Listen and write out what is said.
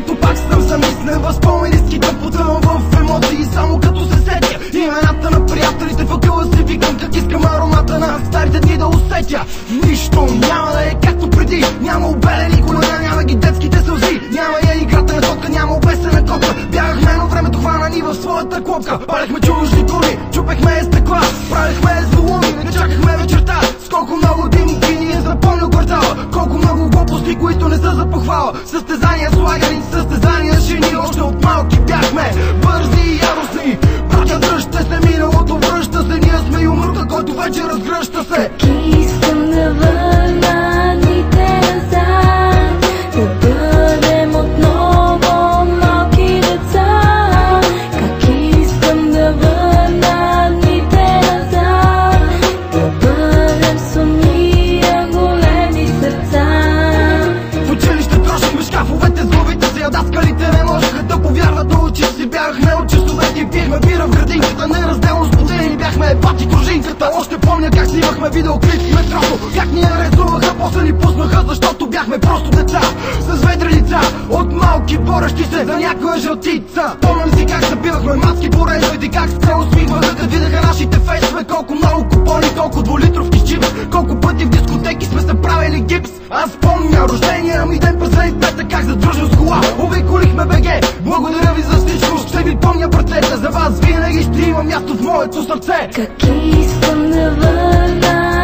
които пак съм замислен в спомени, скитам, потъвам в емоции, само като се сетя имената на приятелите, въгъла си викам как искам аромата на старите дни да усетя. Нищо няма да е както преди, няма обелени колена, няма ги детските сълзи, няма я играта на котка, няма обесена котка. Бягахме, но времето хвана ни в своята клопка. Палехме чужди коли, чупехме стъкла, правихме злоуми, не чакахме вечерта. С колко много димки ни е запомнил квартала, колко много глупости, които не са за похвала. Състезания слагани, състезания жени, още от малки бяхме бързи и яростни. Братя, дръжте се, миналото връща се, ние сме юмрука, който вече разгръща се. Искам да върна дните назад, да бъдем отново малки деца. Как искам да върна дните назад, да бъдем с уния големи сърца. В училище трошихме шкафовете с главите си, а даскалите не можеха да повярват на очи си. Бягахме от часовете и пиехме бира в градинката, неразделно споделени бяхме бати дружинката. Още помня как снимахме видеоклип в метрото, как ни нарисуваха, после ни пуснаха, защото бяхме просто деца с ведри лица, от малки борещи се за някоя жълтица. Помням си как забивахме маски по рейдовете, как се усмихваха, като видяха нашите фейсове, колко много купони, колко двулитровки чипс, колко пъти в дискотеки сме се правили гипс. Аз помня рождения ми ден през 2005, как задружно с кола обиколихме БГ. Благодаря ви за всичко, ще ви помня братета, за вас винаги ще има място в моето сърце. Как искам да върна